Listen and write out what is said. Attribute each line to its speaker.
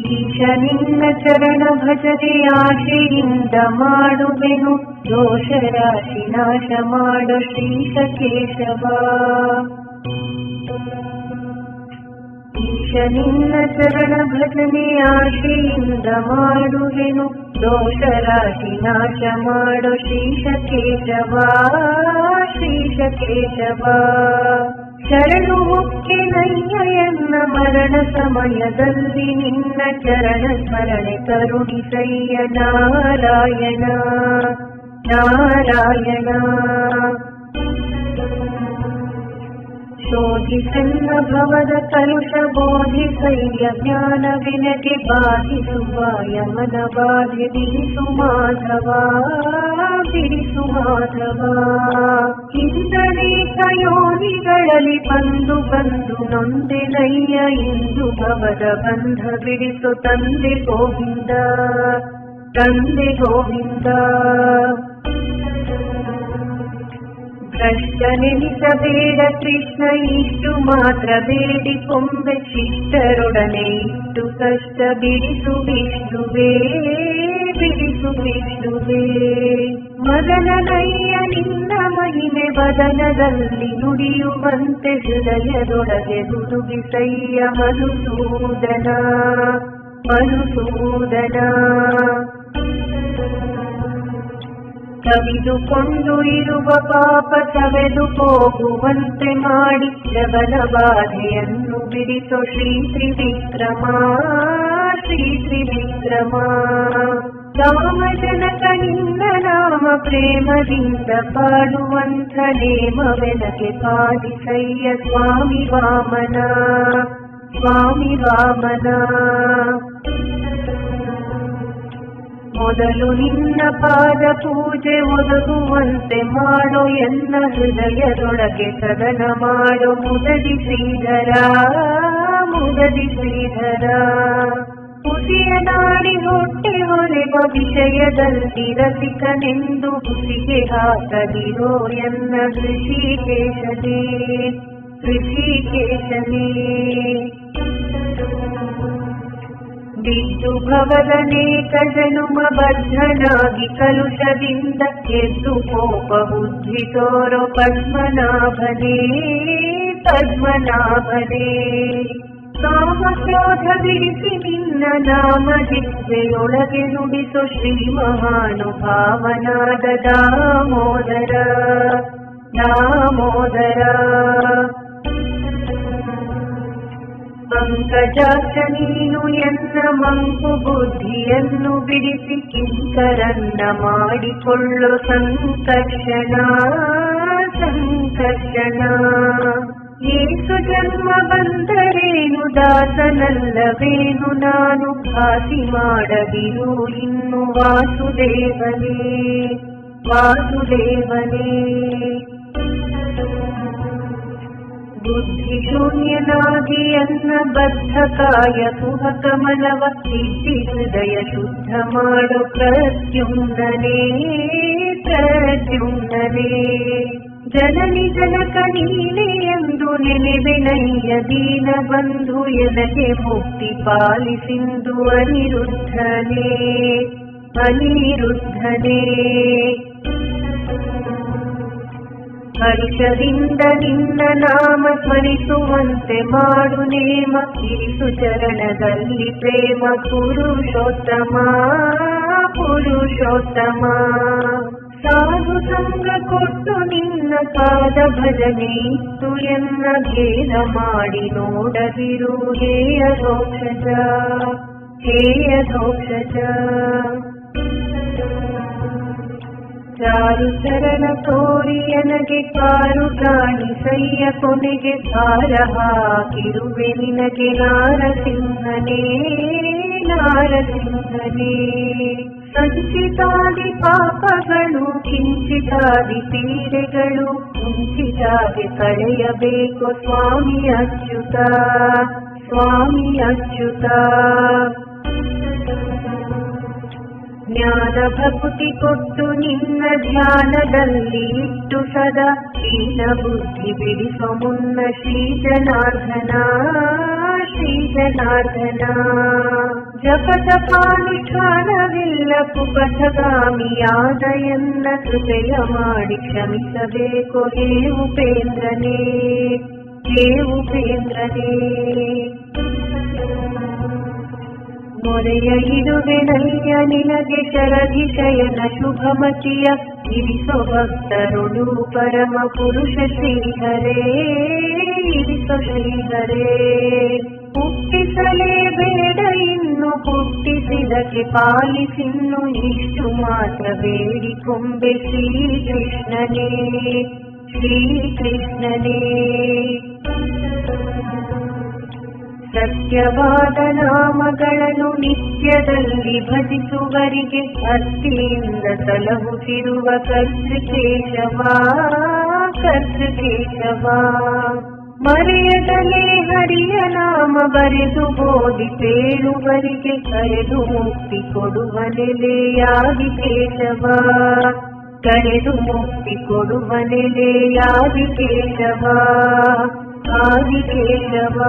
Speaker 1: ಈಶ ನಿನ್ನ ಚರಣ ಭಜನೆ ಆಶೆಯಿಂದ ಮಾಡುವೆನು, ದೋಷ ರಾಶಿ ನಾಶ ಮಾಡೋ ಶ್ರೀಶ ಕೇಶವ. ಈಶ ನಿನ್ನ ಚರಣ ಭಜನೆ ಆಶೆಯಿಂದ ಮಾಡುವೆನು, ದೋಷ ರಾಶಿ ನಾಶ ಮಾಡೋ ಶ್ರೀಶ ಕೇಶವ, ಶ್ರೀಶ ಕೇಶವ. ಶರಣು ಹೊಕ್ಕೆನಯ್ಯ ಎನ್ನ ಮರಣ ಸಮಯದಲ್ಲಿ ನಿನ್ನ ಚರಣ ಸ್ಮರಣೆ ಕರುಣಿಸಯ್ಯ ನಾರಾಯಣ ನಾರಾಯಣ. ಶೋಧಿಸನ್ನ ಭವದ ಕಲುಷ ಬೋಧಿಸಯ್ಯ ಜ್ಞಾನ ವಿನಗೆ ಬಾಧಿಸುವ ಯಮನ ಬಾಧೆ ಬಿಡಿಸು ಮಾಧವ ಬಿಡಿಸು ಮಾಧವ. ಇಂದನೇಕ ಯೋನಿಗಳಲ್ಲಿ ಬಂದು ಬಂದು ನೊಂದೆನಯ್ಯ ಇಂದು ಭವದ ಬಂಧ ಬಿಡಿಸು ತಂದೆ ಗೋವಿಂದ ತಂದೆ ಗೋವಿಂದ. ಭ್ರಷ್ಟನೆನಿಸಬೇಡ ಕೃಷ್ಣ ಇಷ್ಟು ಮಾತ್ರ ಬೇಡಿಕೊಂಬೆ, ಶಿಷ್ಟರೊಡನೆ ಇಟ್ಟು ಕಷ್ಟ ಬಿಡಿಸು ವಿಷ್ಣುವೇ ಬಿಡಿಸು ವಿಷ್ಣುವೇ. ಮದನನಯ್ಯ ನಿನ್ನ ಮಹಿಮೆ ವದನದಲ್ಲಿ ನುಡಿಯುವಂತೆ ಹೃದಯದೊಳಗೆ ಹುಡುಗಿಸಯ್ಯ ಮಧುಸೂದನ ಮಧುಸೂದನ. ಕವಿದುಕೊಂಡು ಇರುವ ಪಾಪ ಸವೆದು ಹೋಗುವಂತೆ ಮಾಡಿ ಶ್ರವಣ ಬಾಧೆಯನ್ನು ಬಿಡಿಸೋ ಶ್ರೀ ತ್ರಿವಿಕ್ರಮ ಶ್ರೀ ತ್ರಿವಿಕ್ರಮ. ರಾಮಜನಕ ನಿನ್ನ ನಾಮ ಪ್ರೇಮದಿಂದ ಪಾಡುವಂಥ ನೇಮವೆನಗೆ ಪಾಲಿಸಯ್ಯ ಸ್ವಾಮಿ ವಾಮನ ಸ್ವಾಮಿ ವಾಮನ. ಮೊದಲು ನಿನ್ನ ಪಾದ ಪೂಜೆ ಒದಗುವಂತೆ ಮಾಡೋ ಎನ್ನ ಹೃದಯದೊಳಗೆ ಸದನ ಮಾಡೋ ಮುದದಿ ಶ್ರೀಧರ ಮುದದಿ ಶ್ರೀಧರ. ಹುಸಿಯ ನಾಡಿ ಹೊಟ್ಟೆ ಹೊರೆವ ವಿಷಯದಲ್ಲಿ ರಸಿಕನೆಂದು ಹುಸಿಗೆ ಹಾಕದಿರೋ ಎನ್ನ ಋಷಿಕೇಶನೇ ಋಷಿಕೇಶನೇ. ಬಿದ್ದು ಭವದನೇಕ ಜನುಮ ಬದ್ಧನಾಗಿ ಕಲುಷದಿಂದ ಎದ್ದು ಕೋಪ ಬುದ್ಧಿ ತೋರೋ ಪದ್ಮನಾಭನೇ ಪದ್ಮನಾಭನೇ. ಕಾಮಕ್ರೋಧ ಬಿಡಿಸಿ ನಿನ್ನ ನಾಮ ಜಿಹ್ವೆಯೊಳಗೆ ನುಡಿಸೋ ಶ್ರೀ ಮಹಾನುಭಾವನಾದ ದಾಮೋದರ ದಾಮೋದರ. ಪಂಕಜಾಕ್ಷ ನೀನು ಎನ್ನ ಮಂಕು ಬುದ್ಧಿಯನ್ನು ಬಿಡಿಸಿ ಕಿಂಕರನ್ನ ಮಾಡಿಕೊಳ್ಳೋ ಸಂಕರ್ಷಣ ಸಂಕರ್ಷಣ. ಏಸು ಜನ್ಮ ಬಂದರೇನು ದಾಸನಲ್ಲವೇನು ನಾನು, ಭಾಸಿ ಮಾಡದಿರು ಇನ್ನು ವಾಸುದೇವನೇ ವಾಸುದೇವನೇ. ಬುದ್ಧಿ ಶೂನ್ಯನಾಗಿ ಅನ್ನ ಬದ್ಧಕಾಯ ಸುಖ ಕಮಲವ ಸಿದ್ಧಿ ಹೃದಯ ಶುದ್ಧ ಮಾಡೋ ಪ್ರದ್ಯುಮ್ನನೇ ಪ್ರದ್ಯುಮ್ನನೇ. ಜನನಿ ಜನಕ ನೀನೇ ಎಂದು ನೆನೆವೆನಯ್ಯ ದೀನ ಬಂಧು ಎನಗೆ ಮುಕ್ತಿ ಪಾಲಿಸಿಂದು ಅನಿರುದ್ಧನೇ ಅನಿರುದ್ಧನೇ. ಹರ್ಷದಿಂದ ನಿನ್ನ ನಾಮ ಸ್ಮರಿಸುವಂತೆ ಮಾಡು ನೇಮ, ಇರಿಸು ಚರಣದಲ್ಲಿ ಪ್ರೇಮ ಪುರುಷೋತ್ತಮ ಪುರುಷೋತ್ತಮ. ಸಾಧು ಸಂಗ ಕೊಟ್ಟು ನಿನ್ನ ಪಾದ ಭಜನೆ ಇತ್ತು ಎನ್ನ ಭೇದ ಮಾಡಿ ನೋಡದಿರು ಹೇಯ ದೋಷಜ ಹೇಯ ದೋಷಜ. ಚಾರು ಚರಣ ತೋರಿ ನನಗೆ ಕಾರು ಕಾಣಿಸಯ್ಯ ಕೊನೆಗೆ ಸಾರ ಹಾಕಿರುವೆ ನಿನಗೆ ನಾರಸಿಂಹನೇ ನಾರಸಿಂಹನೇ. ಸಂಚಿತಾದಿ ಪಾಪಗಳು ಕಿಂಚಿತಾದಿ ಪೀಡೆಗಳು ಮುಂಚಿತಾಗಿ ಕಳೆಯಬೇಕು ಸ್ವಾಮಿ ಅಚ್ಯುತ ಸ್ವಾಮಿ ಅಚ್ಯುತ. ಜ್ಞಾನ ಭಕ್ತಿ ಕೊಟ್ಟು ನಿನ್ನ ಧ್ಯಾನದಲ್ಲಿ ಇಟ್ಟು ಸದಾ ಹೀನ ಬುದ್ಧಿ ಬಿಡಿಸೋ ಮುನ್ನ ಶ್ರೀ ಜನಾರ್ದನ ಶ್ರೀ ಜನಾರ್ದನ. ಜಪತಪಾನುಷ್ಠಾನವಿಲ್ಲ ಕುಪಥಗಾಮಿಯಾದ ಎನ್ನ ಕೃಪೆಯ ಮಾಡಿ ಕ್ಷಮಿಸಬೇಕು ಹೇ ಉಪೇಂದ್ರನೇ, ಹೇ ಉಪೇಂದ್ರನೇ. ಮೊರೆಯ ಇಡುವೆನಯ್ಯ ನಿನಗೆ ಶರಗಿ ಶಯನ ಶುಭಮತಿಯ ಇರಿಸೋ ಭಕ್ತರುಳು ಪರಮ ಪುರುಷ ಶ್ರೀಹರೇ, ಇರಿಸೋ ಶ್ರೀಹರೇ. ಹುಟ್ಟಿಸಲೇಬೇಡ ಇನ್ನು ಹುಟ್ಟಿಸಿದಕ್ಕೆ ಪಾಲಿಸಿನ್ನು ಇಷ್ಟು ಮಾತ್ರ ಬೇಡಿಕೊಂಬೆ ಶ್ರೀಕೃಷ್ಣನೇ, ಶ್ರೀಕೃಷ್ಣನೇ. ಸತ್ಯವಾದ ನಾಮಗಳನ್ನು ನಿತ್ಯದಲ್ಲಿ ಭಜಿಸುವರಿಗೆ ಭಕ್ತಿಯಿಂದ ಸಲಹುತ್ತಿರುವ ಕರ್ತೃಕೇಶವ, ಕರ್ತೃಕೇಶವ. ಮರೆಯದಲೇ ಹರಿಯ ನಾಮ ಬರೆದು ಬೋಧಿಸೇಳುವರಿಗೆ ಕರೆದು ಮುಕ್ತಿ ಕೊಡುವ ನೆಲೆಯಾದಿಕೇಶವ, ಕರೆದು ಮುಕ್ತಿ ಕೊಡುವ ನೆಲೆಯಾದಿಕೇಶವ, ಆದಿಕೇಶವ.